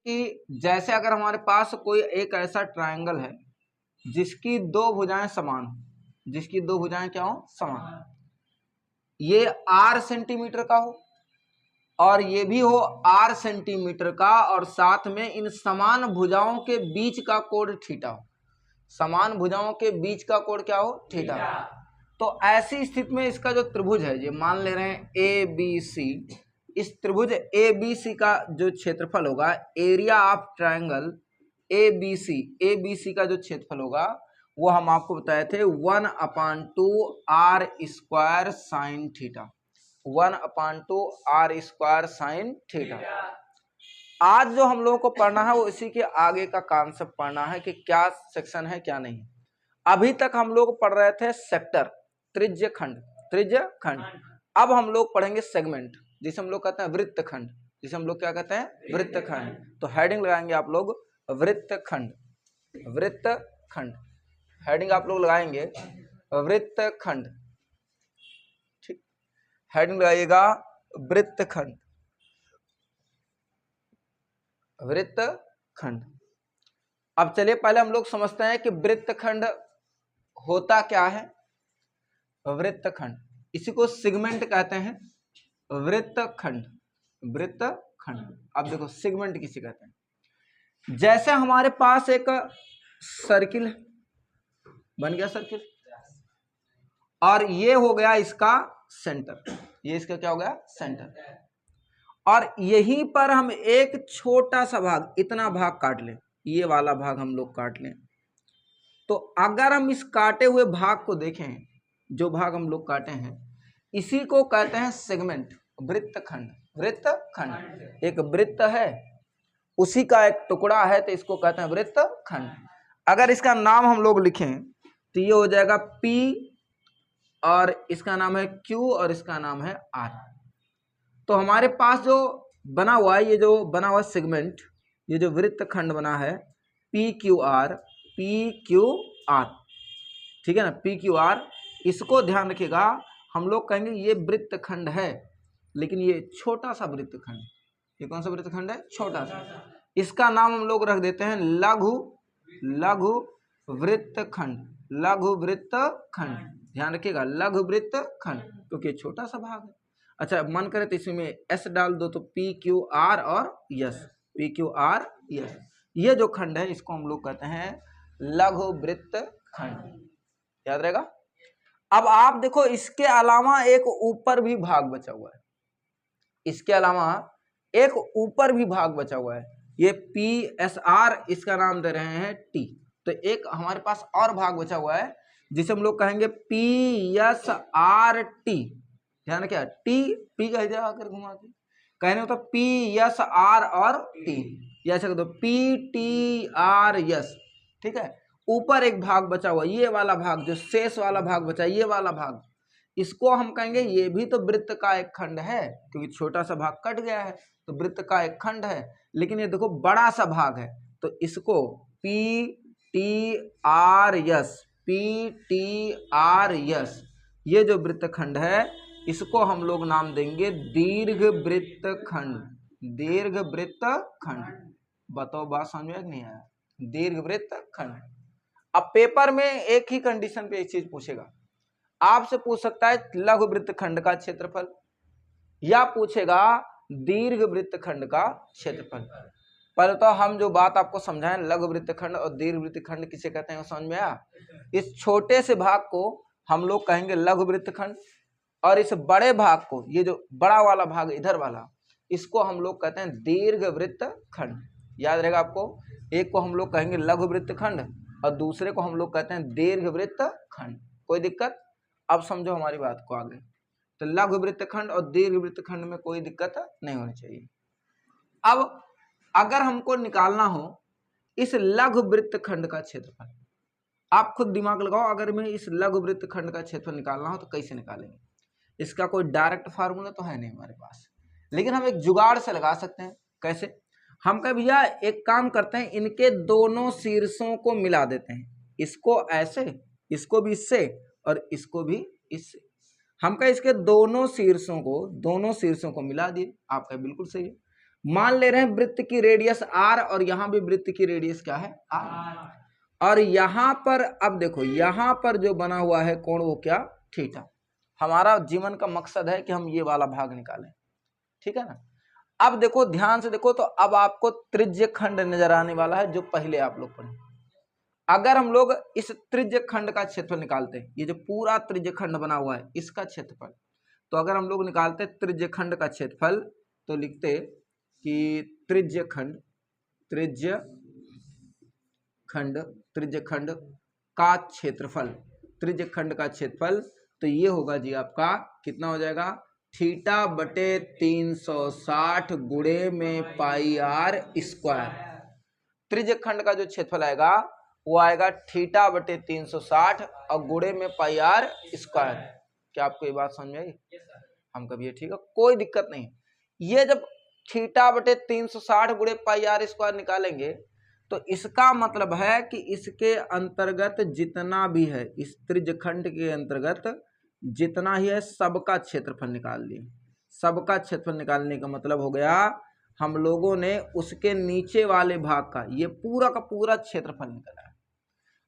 कि जैसे अगर हमारे पास कोई एक ऐसा ट्रायंगल है जिसकी दो भुजाएं समान हो, जिसकी दो भुजाएं क्या हो, समान, ये r सेंटीमीटर का हो और ये भी हो r सेंटीमीटर का, और साथ में इन समान भुजाओं के बीच का कोण थीटा हो, समान भुजाओं के बीच का कोण क्या हो, थीटा। तो ऐसी स्थिति में इसका जो त्रिभुज है, ये मान ले रहे हैं ए बी सी, इस त्रिभुज ए बी सी का जो क्षेत्रफल होगा, area of triangle A B C का जो क्षेत्रफल होगा वो हम आपको बताए थे 1/2 r square sine theta, 1/2 r square sine theta. आज जो हम लोगों को पढ़ना है वो इसी के आगे का कॉन्सेप्ट पढ़ना है कि क्या सेक्शन है क्या नहीं। अभी तक हम लोग पढ़ रहे थे सेक्टर, त्रिज्य खंड। अब हम लोग पढ़ेंगे सेगमेंट, जिसे हम लोग कहते हैं वृत्तखंड, जिसे हम लोग क्या कहते हैं, वृत्तखंड। तो हेडिंग लगाएंगे आप लोग वृत्तखंड, वृत्तखंड हेडिंग आप लोग लगाएंगे वृत्तखंड, ठीक, हेडिंग लगाइएगा वृत्तखंड, वृत्तखंड। अब चलिए पहले हम लोग समझते हैं कि वृत्तखंड होता क्या है। वृत्तखंड, इसी को सेगमेंट कहते हैं, वृत्तखंड, वृत्तखंड। अब देखो सेगमेंट किसे कहते हैं। जैसे हमारे पास एक सर्किल है, बन गया सर्किल, और ये हो गया इसका सेंटर, ये इसका क्या हो गया, सेंटर, और यहीं पर हम एक छोटा सा भाग, इतना भाग काट लें, ये वाला भाग हम लोग काट लें, तो अगर हम इस काटे हुए भाग को देखें, जो भाग हम लोग काटे हैं, इसी को कहते हैं सेगमेंट, वृत्तखंड। वृत्तखंड एक वृत्त है, उसी का एक टुकड़ा है, तो इसको कहते हैं वृत्तखंड। अगर इसका नाम हम लोग लिखें तो ये हो जाएगा P, और इसका नाम है Q, और इसका नाम है R। तो हमारे पास जो बना हुआ है, ये जो बना हुआ सेगमेंट, ये जो वृत्तखंड बना है PQR, ठीक है ना, PQR, इसको ध्यान रखिएगा। हम लोग कहेंगे ये वृत्तखंड है, लेकिन ये छोटा सा वृत्तखंड, ये कौन सा वृत्तखंड है, छोटा सा। इसका नाम हम लोग रख देते हैं लघु वृत्तखंड, लघु वृत्तखंड। ध्यान रखिएगा लघु वृत्तखंड, क्योंकि ये छोटा सा भाग है। अच्छा, मन करे तो इसमें S डाल दो, तो PQR और S, PQR S, ये जो खंड है इसको हम लोग कहते हैं लघु वृत्तखंड, याद रहेगा। अब आप देखो, इसके अलावा एक ऊपर भी भाग बचा हुआ है, इसके अलावा एक ऊपर भी भाग बचा हुआ है, ये PSR, इसका नाम दे रहे हैं T। तो एक हमारे पास और भाग बचा हुआ है जिसे हम लोग कहेंगे PSRT। ध्यान रखिए, P कह दिया आकर घुमा के, कहने होता PSR और T, या ऐसा दो PTRS, ठीक है। ऊपर एक भाग बचा हुआ, ये वाला भाग, जो शेष वाला भाग बचा, ये वाला भाग, इसको हम कहेंगे ये भी तो वृत्त का एक खंड है, क्योंकि छोटा सा भाग कट गया है तो वृत्त का एक खंड है। लेकिन ये देखो बड़ा सा भाग है, तो इसको PTRS, ये जो वृत्तखंड है इसको हम लोग नाम देंगे दीर्घ वृत्तखंड, दीर्घ वृत्तखंड। बताओ बात समझ में नहीं आया, दीर्घ वृत्तखंड। अब पेपर में एक ही कंडीशन पे एक चीज पूछेगा, आपसे पूछ सकता है लघु वृत्तखंड का क्षेत्रफल, या पूछेगा दीर्घ वृत्तखंड का क्षेत्रफल। पहले तो हम जो बात आपको समझाएं, लघु वृत्तखंड और दीर्घ वृत्तखंड किसे कहते हैं, समझ में आया। इस छोटे से भाग को हम लोग कहेंगे लघु वृत्तखंड, और इस बड़े भाग को, ये जो बड़ा वाला भाग इधर वाला, इसको हम लोग कहते हैं दीर्घ वृत्तखंड। याद रहेगा आपको, एक को हम लोग कहेंगे लघु वृत्तखंड और दूसरे को हम लोग कहते हैं दीर्घ वृत्तखंड। कोई दिक्कत? अब समझो हमारी बात को आगे। तो लघु वृत्तखंड और दीर्घ वृत्तखंड में कोई दिक्कत नहीं होनी चाहिए। अब अगर हमको निकालना हो इस लघु वृत्तखंड का क्षेत्रफल, आप खुद दिमाग लगाओ, अगर मैं इस लघु वृत्तखंड का क्षेत्रफल निकालना हो तो कैसे निकालेंगे। इसका कोई डायरेक्ट फार्मूला तो है नहीं हमारे पास, लेकिन हम एक जुगाड़ से लगा सकते हैं। कैसे? हम कह भैया एक काम करते हैं, इनके दोनों शीर्षों को मिला देते हैं, इसको ऐसे, इसको भी इससे और इसको भी इससे। हम कह इसके दोनों शीर्षों को मिला दिए। आपका बिल्कुल सही है। मान ले रहे हैं वृत्त की रेडियस r और यहाँ भी वृत्त की रेडियस क्या है r, और यहाँ पर अब देखो यहाँ पर जो बना हुआ है कोण वो क्या थीटा। हमारा जीवन का मकसद है कि हम ये वाला भाग निकालें, ठीक है ना। अब देखो ध्यान से देखो, तो अब आपको त्रिज्य खंड नजर आने वाला है जो पहले आप लोग पढ़े। अगर हम लोग इस त्रिज्य खंड का क्षेत्रफल निकालते हैं, ये जो पूरा त्रिज्य खंड बना हुआ है इसका क्षेत्रफल, तो अगर हम लोग निकालते त्रिज्य खंड का क्षेत्रफल तो लिखते कि त्रिज्य खंड का क्षेत्रफल, त्रिज्य खंड का क्षेत्रफल, तो ये होगा जी आपका कितना हो जाएगा, थीटा बटे 360 गुणे में पाई आर स्क्वायर। त्रिज्य खंड का जो क्षेत्रफल आएगा वो आएगा थीटा बटे 360 और गुणे में पाई आर स्क्वायर। क्या आपको ये बात समझ में आई? हम कभी ठीक है, कोई दिक्कत नहीं। ये जब थीटा बटे 360 गुणे पाई आर स्क्वायर निकालेंगे तो इसका मतलब है कि इसके अंतर्गत जितना भी है, इस त्रिज्य खंड के अंतर्गत जितना ही है सबका क्षेत्रफल निकाल लिए। सबका क्षेत्रफल निकालने का मतलब हो गया हम लोगों ने उसके नीचे वाले भाग का ये पूरा का पूरा क्षेत्रफल निकाला है।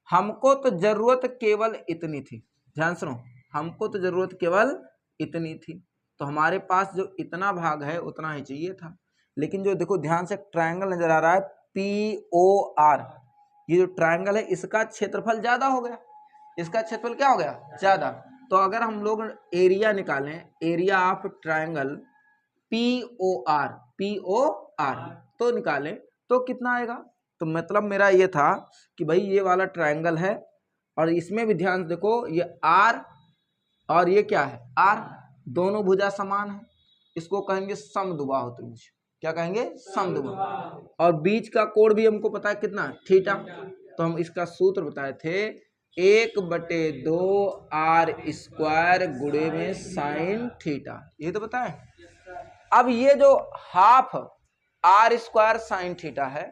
हमको तो जरूरत केवल इतनी थी, ध्यान सुनो, हमको तो जरूरत केवल इतनी थी, तो हमारे पास जो इतना भाग है उतना ही चाहिए था। लेकिन जो देखो ध्यान से ट्रायंगल नजर आ रहा है POR, ये जो ट्रायंगल है इसका क्षेत्रफल ज्यादा हो गया, इसका क्षेत्रफल क्या हो गया ज्यादा। तो अगर हम लोग एरिया निकालें, एरिया ऑफ ट्रायंगल POR तो निकालें तो कितना आएगा। तो मतलब मेरा ये था कि भाई ये वाला ट्रायंगल है और इसमें भी ध्यान से देखो ये R और ये क्या है R, दोनों भुजा समान है, इसको कहेंगे समद्विबाहु त्रिभुज। क्या कहेंगे? समद्विबाहु। और बीच का कोण भी हमको पता है कितना, थीटा। तो हम इसका सूत्र बताए थे 1/2 आर स्क्वायर गुणे में साइन थीटा, ये तो पता है। अब ये जो half r square sine theta है,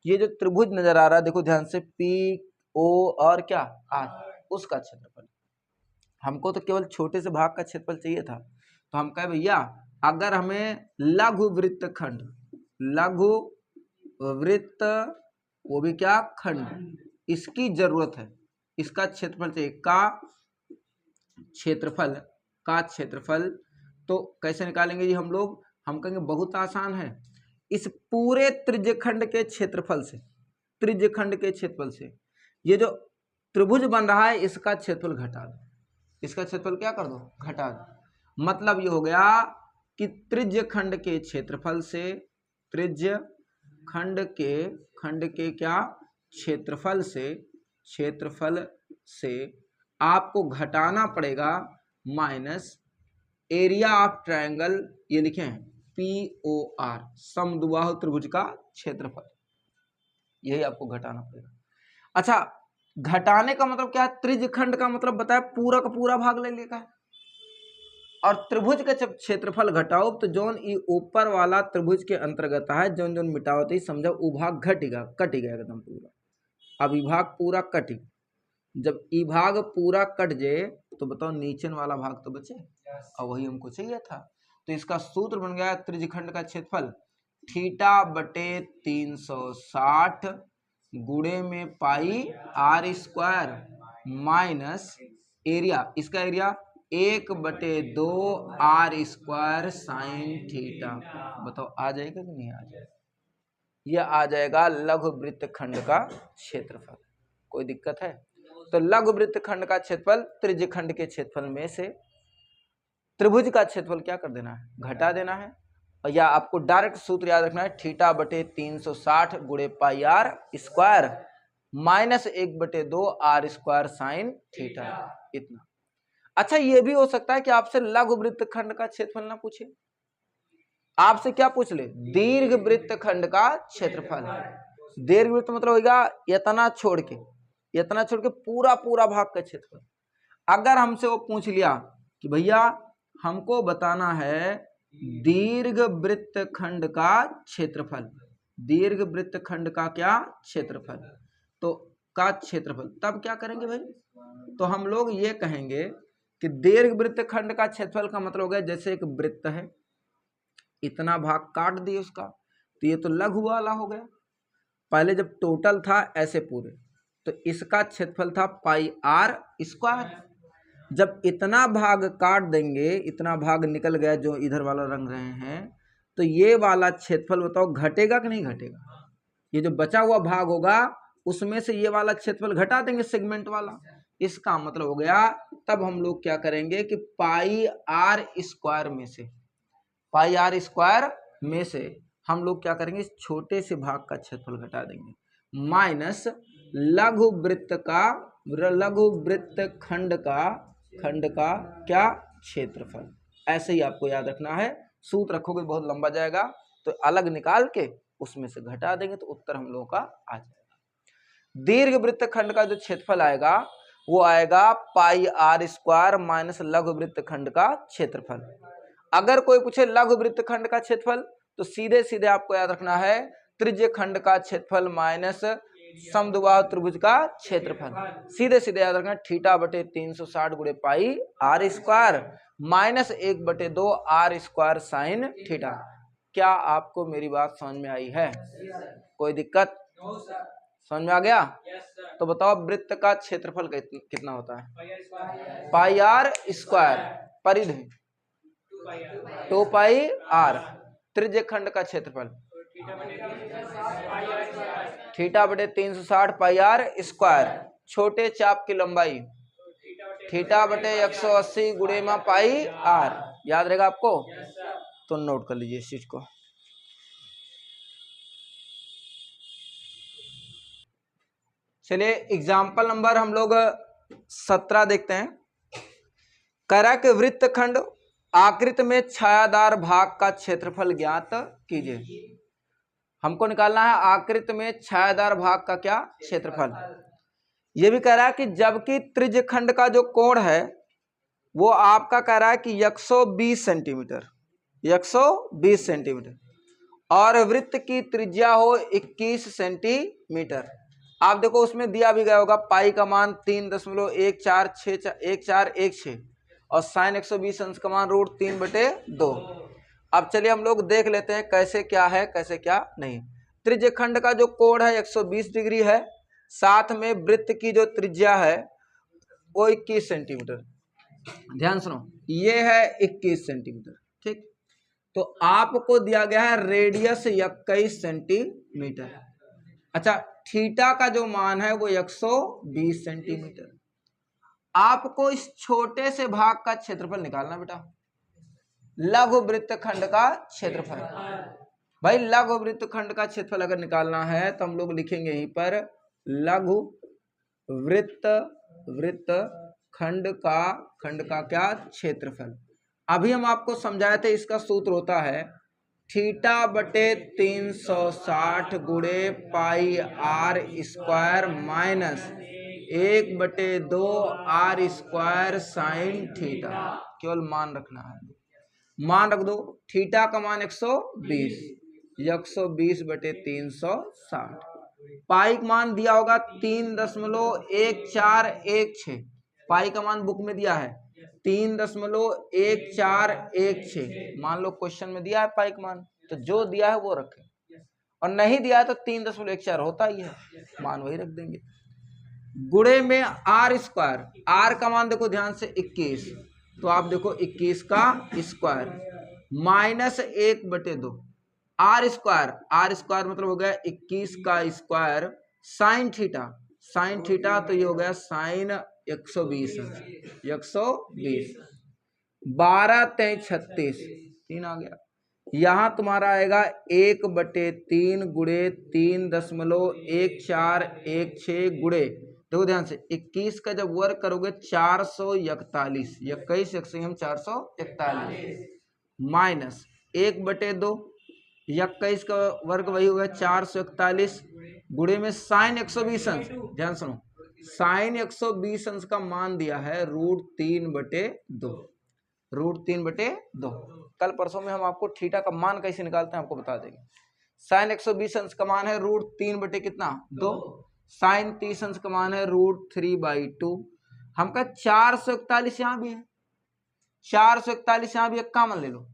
ये जो त्रिभुज नजर आ रहा है देखो ध्यान से PO और क्या R, उसका क्षेत्रफल। हमको तो केवल छोटे से भाग का क्षेत्रफल चाहिए था, तो हम कहे भैया अगर हमें लघु वृत्त खंड, लघु वृत्त वो भी क्या खंड, इसकी जरूरत है, इसका क्षेत्रफल चाहिए, का क्षेत्रफल तो कैसे निकालेंगे जी हम लोग? हम कहेंगे बहुत आसान है, इस पूरे त्रिज्यखंड के क्षेत्रफल से, त्रिज्यखंड के क्षेत्रफल से ये जो त्रिभुज बन रहा है इसका क्षेत्रफल घटा दो, इसका क्षेत्रफल क्या कर दो, घटा दो। मतलब ये हो गया कि त्रिज्यखंड के क्षेत्रफल से, त्रिज्यखंड के क्या क्षेत्रफल से आपको घटाना पड़ेगा माइनस एरिया ऑफ ट्रायंगल, ये लिखे हैं POR, समद्विबाहु त्रिभुज का क्षेत्रफल, यही आपको घटाना पड़ेगा। अच्छा, घटाने का मतलब क्या है? त्रिज्यखंड का मतलब बताया पूरा का पूरा भाग ले लेगा, और त्रिभुज का जब क्षेत्रफल घटाओ तो जोन ई ऊपर वाला त्रिभुज के अंतर्गत है, जोन जोन मिटावत ही समझो वो भाग घटेगा, कटेगा एकदम पूरा। अब ई भाग पूरा कटी, जब ई भाग पूरा कट जाए तो बताओ नीचे वाला भाग तो बचे, और वही हमको चाहिए था। तो इसका सूत्र बन गया त्रिज्यखंड का क्षेत्रफल थीटा बटे 360 गुणे में pi r square minus area, इसका area 1/2 r square sine theta. बताओ आ जाएगा कि नहीं आ जाएगा? यह आ जाएगा लघु वृत्त खंड का क्षेत्रफल। कोई दिक्कत है? तो लघु वृत्त खंड का क्षेत्रफल त्रिज्य खंड के क्षेत्रफल में से त्रिभुज का क्षेत्रफल क्या कर देना है, घटा देना है। और या आपको डायरेक्ट सूत्र याद रखना है थीटा बटे 360 गुणे pi r square minus 1/2 r square sine theta, इतना। अच्छा, ये भी हो सकता है कि आपसे लघु वृत्त खंड का क्षेत्रफल ना पूछे, आपसे क्या पूछ ले, दीर्घ वृत्त खंड का क्षेत्रफल। दीर्घ वृत्त मतलब होगा इतना छोड़ के पूरा पूरा भाग का क्षेत्रफल। अगर हमसे वो पूछ लिया कि भैया हमको बताना है दीर्घ वृत्त खंड का क्षेत्रफल, दीर्घ वृत्त खंड का क्या क्षेत्रफल, तो का क्षेत्रफल, तब क्या करेंगे भाई? तो हम लोग ये कहेंगे कि दीर्घ वृत्त खंड का क्षेत्रफल का मतलब हो गया जैसे एक वृत्त है, इतना भाग काट दिए उसका, तो ये तो लघु वाला हो गया। पहले जब टोटल था ऐसे पूरे, तो इसका क्षेत्रफल था पाई आर स्क्वायर। जब इतना भाग काट देंगे, इतना भाग निकल गया जो इधर वाला रंग रहे हैं, तो ये वाला क्षेत्रफल बताओ घटेगा कि नहीं घटेगा? ये जो बचा हुआ भाग होगा उसमें से ये वाला क्षेत्रफल घटा देंगे, सेगमेंट वाला। इसका मतलब हो गया, तब हम लोग क्या करेंगे कि पाई आर स्क्वायर में से, पाई आर स्क्वायर में से हम लोग क्या करेंगे, इस छोटे से भाग का क्षेत्रफल घटा देंगे, माइनस लघु वृत्त का, लघु वृत्त खंड का क्या क्षेत्रफल। ऐसे ही आपको याद रखना है। सूत्र रखोगे बहुत लंबा जाएगा, तो अलग निकाल के उसमें से घटा देंगे तो उत्तर हम लोगों का आ जाएगा। दीर्घ वृत्त खंड का जो क्षेत्रफल आएगा वो आएगा पाई आर स्क्वायर माइनस लघु वृत्त खंड का क्षेत्रफल। अगर कोई पूछे लघु वृत्त खंड का क्षेत्रफल, तो सीधे सीधे आपको याद रखना है त्रिज्य खंड का क्षेत्रफल माइनस समद्विबाहु त्रिभुज का क्षेत्रफल। सीधे सीधे याद रखना थीटा बटे 360 गुणे pi r square minus 1/2 r square sine theta. क्या आपको मेरी बात समझ में आई है? कोई दिक्कत? समझ में आ गया? तो बताओ वृत्त का क्षेत्रफल कितना होता है? पाई आर स्क्वायर, परिधि 2 पाई आर, त्रिज्य खंड का क्षेत्रफल थीटा बटे 360 पाई आर स्क्वायर, छोटे चाप की लंबाई थीटा बटे 180 गुणे में पाई आर। याद रहेगा आपको? तो नोट कर लीजिए इस चीज को। चलिए एग्जाम्पल नंबर हम लोग 17 देखते हैं। करक वृत्तखंड आकृति में छायादार भाग का क्षेत्रफल ज्ञात कीजिए। हमको निकालना है आकृति में छायादार भाग का क्या क्षेत्रफल। ये भी कह रहा है कि जबकि त्रिज्य खंड का जो कोण है वो आपका कह रहा है कि 120 सेंटीमीटर, 120 सेंटीमीटर, और वृत्त की त्रिज्या हो 21 सेंटीमीटर। आप देखो उसमें दिया भी गया होगा पाई का मान 3.1416 और साइन 120 अंश का मान √3/2। अब चलिए हम लोग देख लेते हैं कैसे क्या है कैसे क्या नहीं। त्रिज्य खंड का जो कोण है 120 डिग्री है, साथ में वृत्त की जो त्रिज्या है वो 21 सेंटीमीटर। ध्यान सुनो, ये है 21 सेंटीमीटर, ठीक। तो आपको दिया गया है रेडियस 21 सेंटीमीटर। अच्छा, थीटा का जो मान है वो 120 सेंटीमीटर। आपको इस छोटे से भाग का क्षेत्रफल निकालना बेटा, लघु वृत्त खंड का क्षेत्रफल। भाई लघु वृत्त खंड का क्षेत्रफल अगर निकालना है तो हम लोग लिखेंगे यहीं पर लघु वृत्त खंड का क्या क्षेत्रफल। अभी हम आपको समझाए थे, इसका सूत्र होता है थीटा बटे 360 गुणे pi r square minus 1/2 r square sine theta. केवल मान रखना है, मान रख दो। थीटा का मान 120, 120 बटे 360। पाई का मान दिया होगा 3.1416। पाई का मान बुक में दिया है 3.1416। मान लो क्वेश्चन में दिया है पाई का मान, तो जो दिया है वो रखें, और नहीं दिया है तो 3.14 होता ही है, मान वही रख देंगे। गुणे में आर स्क्वायर, आर का मान देखो ध्यान से 21, तो आप देखो 21 का square minus 1/2 r square, r square मतलब हो गया 21 का square sine theta, sine theta तो ये हो गया साइन 120, 120 12 3 36, 3 आ गया। यहां तुम्हारा आएगा 1/3 गुणे 3.1416 गुणे, देखो ध्यान से 21 का जब वर्ग करोगे 441, 21 हम 441 माइनस 1/2, 21 का वर्ग वही होगा 441 गुणे में साइन 120 अंश। ध्यान सुनो, साइन 120 अंश का मान दिया है √3/2, √3/2। कल परसों में हम आपको थीटा का मान कैसे निकालते हैं आपको बता देंगे। साइन 120 अंश का मान है √3/2, साइन 30 अंश का मान है √3/2। हमका 441 यहाँ भी है, 441 यहाँ भी एक कॉमन ले लो,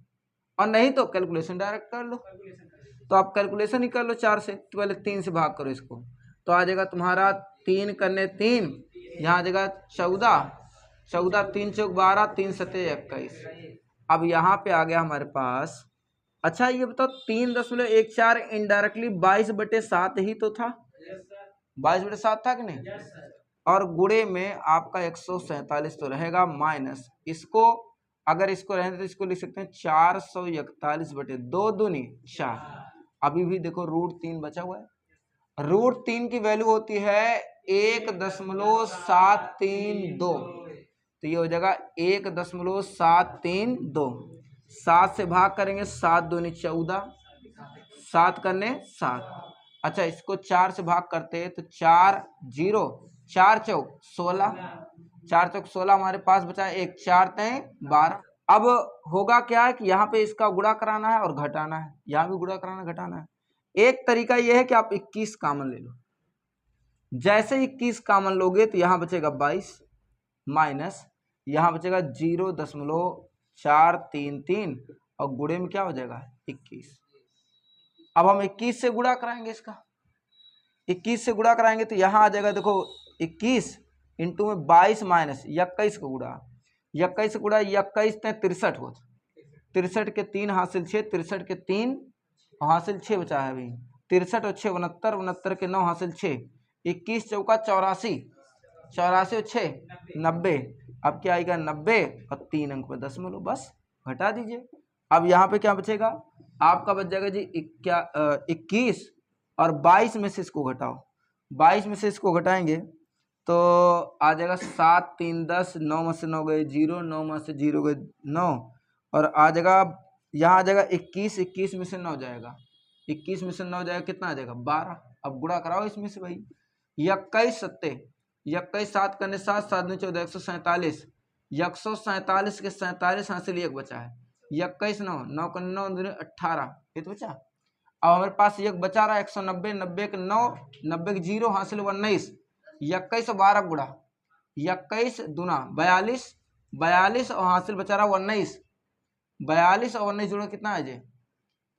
और नहीं तो कैलकुलेशन डायरेक्ट कर लो। तो आप कैलकुलेशन ही कर लो 4 से, तो पहले 3 से भाग करो इसको, तो आ जाएगा तुम्हारा 3 करने 3, यहाँ आ जाएगा 14, 14 3 चौक 12, 3 सत्ते 21। अब यहाँ पे आ गया हमारे पास। अच्छा ये बताओ 3.14 इनडायरेक्टली 22/7 ही तो था, 22/7 था कि नहीं, और गुणे में आपका 147 तो रहेगा, माइनस इसको अगर इसको रहने तो इसको लिख सकते हैं 441/2 दूनी 4। अभी भी देखो √3 बचा हुआ है, √3 की वैल्यू होती है 1.732, तो ये हो जाएगा 1.732। 7 से भाग करेंगे, 7 दूनी 14, 7 करने 7। अच्छा इसको 4 से भाग करते हैं तो 4 0, 4 चौक 16, 4 चौक 16 हमारे पास बचा है, 1 4 3 12। अब होगा क्या है कि यहाँ पे इसका गुणा कराना है और घटाना है, यहाँ भी गुणा कराना घटाना है। एक तरीका यह है कि आप 21 कॉमन ले लो, जैसे 21 कॉमन लोगे तो यहाँ बचेगा 22, माइनस यहाँ बचेगा 0.433 और गुणे में क्या हो जाएगा 21। अब हम 21 से गुणा कराएंगे, इसका 21 से गुणा कराएंगे तो यहाँ आ जाएगा, देखो 21 इंटू में 22 माइनस 21 को गुणा, 21 से गुणा 21 63 हो, 63 के 3 हासिल 6, 63 के 3 हासिल 6 बचा है अभी, 63 और 6 69, 69 के 9 हासिल 6, 21 चौका 84, 84 और 6 90। अब क्या आएगा 90 और 3 अंक पर 10 मिलो, बस घटा दीजिए। अब यहाँ पे क्या बचेगा आपका, बच जाएगा जी 21 और 22 में से इसको घटाओ, 22 में से इसको घटाएंगे तो आ जाएगा 7 3 10, 9 में से 9 गए 0, 9 में से 0 गए 9, और आ जाएगा यहाँ आ जाएगा 21, 21 में से 9 जाएगा, 21 में से 9 जाएगा कितना आ जाएगा 12। अब गुणा कराओ इसमें से भाई, 21 सत्ते 21, 7 करने 7, 7 दूनी 14, 147, 147 के 47 हासिल 1 बचा है, 21 9, 9 करने 9 दूनी 18, ये तो बचा। अब हमारे पास 1 बचा रहा है 190, 90 के 9, 90 के 0 हासिल 19, 21 और 12 गुणा, 21 दूना 42, 42 और हासिल बचा रहा 19, 42 और 19 जोड़ो कितना आ जाए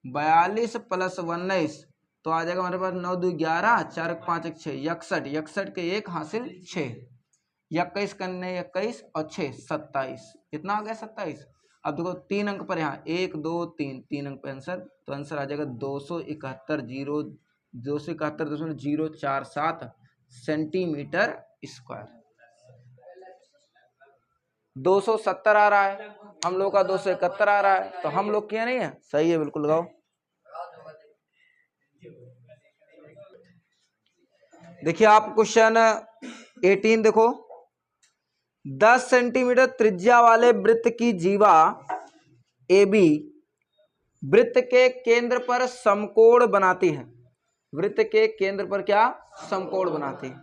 42 प्लस 19, तो आ जाएगा हमारे पास 9 2 11, 4 5 1 6, 61, 61 के 1 हासिल 6, 21 करने 21 और 6 27, कितना आ गया 27। अब देखो 3 अंक पर यहाँ 1 2 3, 3 अंक पर आंसर, तो आंसर आ जाएगा 271.047 सेंटीमीटर स्क्वायर। 270 आ रहा है, हम लोग का 271 आ रहा है, तो हम लोग क्या नहीं है, सही है बिल्कुल। लगाओ देखिए आप क्वेश्चन 18 देखो, 10 सेंटीमीटर त्रिज्या वाले वृत्त की जीवा AB वृत्त के केंद्र पर समकोण बनाती है, वृत्त के केंद्र पर क्या समकोण बनाती है।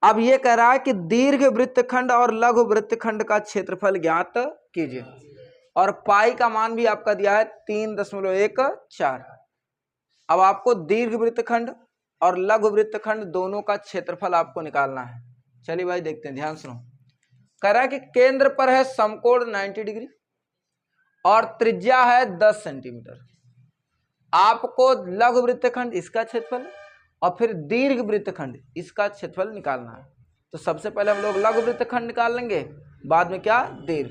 अब ये कह रहा है कि दीर्घ वृत्तखंड और लघु वृत्तखंड का क्षेत्रफल ज्ञात कीजिए, और पाई का मान भी आपका दिया है 3.14। अब आपको दीर्घ वृत्तखंड और लघु वृत्तखंड दोनों का क्षेत्रफल आपको निकालना है। चलिए भाई देखते हैं, ध्यान सुनो। कह रहा है कि केंद्र पर है समकोण 90 डिग्री और त्रिज्या है 10 सेंटीमीटर। आपको लघु वृत्तखंड इसका क्षेत्रफल और फिर दीर्घ वृत्तखंड इसका क्षेत्रफल निकालना है। तो सबसे पहले हम लोग लघु वृत्तखंड निकाल लेंगे, बाद में क्या दीर्घ।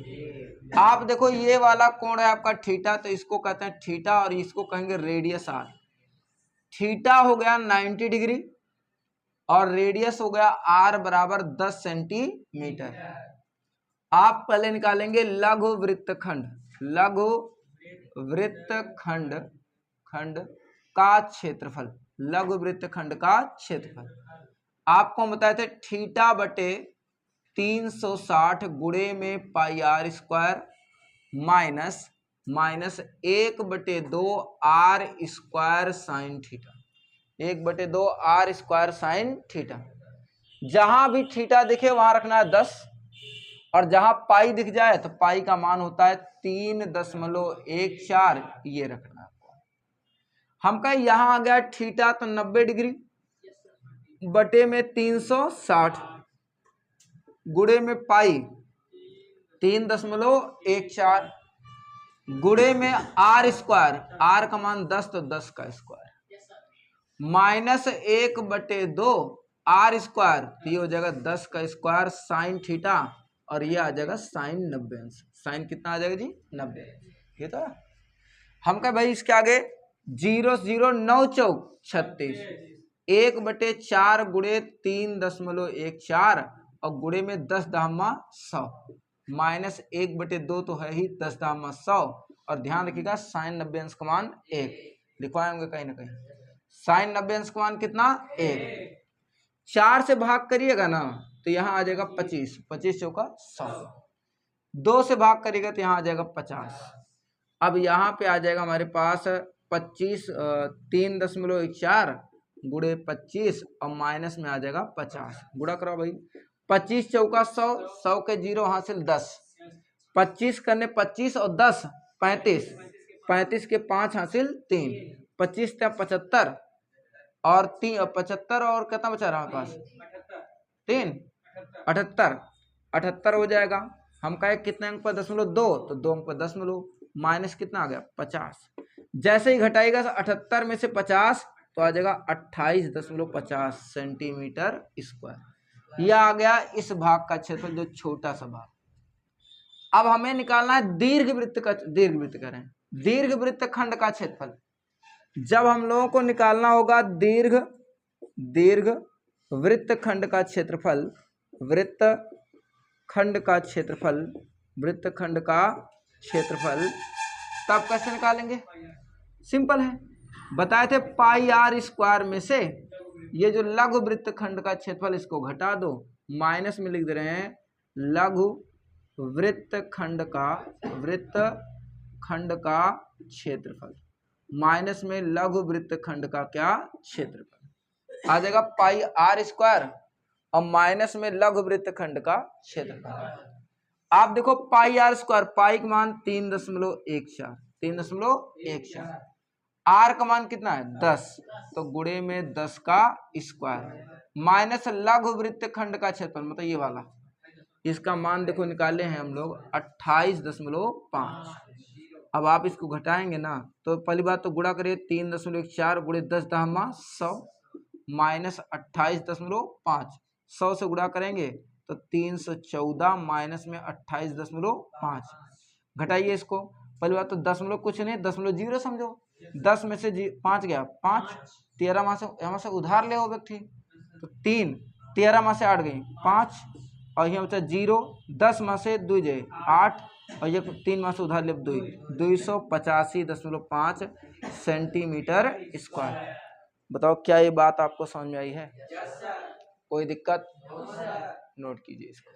आप देखो ये वाला कोण है आपका थीटा, तो इसको कहते हैं थीटा और इसको कहेंगे रेडियस आर। थीटा हो गया 90 डिग्री और रेडियस हो गया आर बराबर 10 सेंटीमीटर। आप पहले निकालेंगे लघु वृत्तखंड, लघु वृत्तखंड खंड का क्षेत्रफल, लघु वृत्तखंड का क्षेत्रफल आपको बताए थे थीटा बटे 360 गुणे में pi r square minus 1/2 r square sine theta, 1/2 r square sine theta. जहां भी थीटा दिखे वहां रखना है 10, और जहां पाई दिख जाए तो पाई का मान होता है 3.14, ये रखना आपको। हम कहें यहां आ गया थीटा तो 90 डिग्री बटे में 360 गुणे में पाई 3.14, गुणे में आर स्क्वायर, आर का मान 10 तो 10 का स्क्वायर, माइनस 1/2 आर स्क्वायर, तो ये हो जाएगा 10 का स्क्वायर साइन थीटा, और ये आ जाएगा साइन 90 अंश। साइन कितना आ जाएगा जी? 90। ये तो हम कहे भाई इसके आगे 0 0 9 चौक 36, 1/4 गुणे 3.14 और गुणे में 10 धामा 100, माइनस 1/2 तो है ही 10 धामा 100, और ध्यान रखिएगा साइन 90 अंश का मान 1 लिखवाए होंगे कहीं ना कहीं। साइन 90 अंश का मान कितना? 1। 4 से भाग करिएगा ना तो यहाँ आ जाएगा 25, 25 चौका 100। 2 से भाग करिएगा तो यहाँ आ जाएगा 50। अब यहाँ पे आ जाएगा हमारे पास 25, 3.14 गुणे 25 और माइनस में आ जाएगा 50। गुणा करो भाई, 25 चौका 100, 100 के 0 हासिल 10, 25 करने 25 और 10 35, 35 के 5 हासिल 3, 25 था 75 और 3 75 और कितना बचा रहा हमारे पास? 3 78, 78 हो जाएगा। हम कहे कितने अंक पर 0.2 तो 2 अंक पर 0., माइनस कितना आ गया? 50। जैसे ही घटाएगा 78 में से 50 तो आ जाएगा 28.50 सेंटीमीटर स्क्वायर। यह आ गया इस भाग का क्षेत्रफल, जो छोटा सा भाग। अब हमें निकालना है दीर्घवृत्त का, दीर्घवृत्त करें दीर्घवृत्त खंड का क्षेत्रफल। जब हम लोगों को निकालना होगा दीर्घ वृत्त खंड का क्षेत्रफल, वृत्त खंड का क्षेत्रफल, वृत्त खंड का क्षेत्रफल, तब कैसे निकालेंगे? सिंपल है, बताए थे पाई आर स्क्वायर में से ये जो लघु वृत्त खंड का क्षेत्रफल इसको घटा दो, माइनस में लिख दे रहे हैं लघु वृत्त खंड का क्षेत्रफल, माइनस में लघु वृत्त खंड का क्या? क्षेत्रफल। आ जाएगा पाई आर स्क्वायर और माइनस में लघु वृत्त खंड का क्षेत्रफल। आप देखो पाई आर स्क्वायर, पाई का मान 3.14, 3.14, आर का मान कितना है? 10, तो गुणे में 10 का स्क्वायर, माइनस लघु वृत्त खंड का क्षेत्रफल मतलब ये वाला, इसका मान देखो निकाले हैं हम लोग 28.5। अब आप इसको घटाएंगे ना तो पहली बात तो गुणा करिए, 3.14 गुणे 10 धामा 100 माइनस 28.5, 100 से गुणा करेंगे तो 314 माइनस में 28.5। घटाइए इसको, पहली बात तो 10 कुछ नहीं, 0 समझो, 10 में से 5 गया 5, 13 में से यहाँ से उधार ले हो व्यक्ति तो 3, 13 में से 8 गई 5 और यहाँ बचा 0, 10 में से 2 जाए 8 और ये 3 में से उधार ले 2, 285.5 सेंटीमीटर स्क्वायर। बताओ क्या ये बात आपको समझ में आई है? कोई दिक्कत? नोट कीजिए इसको।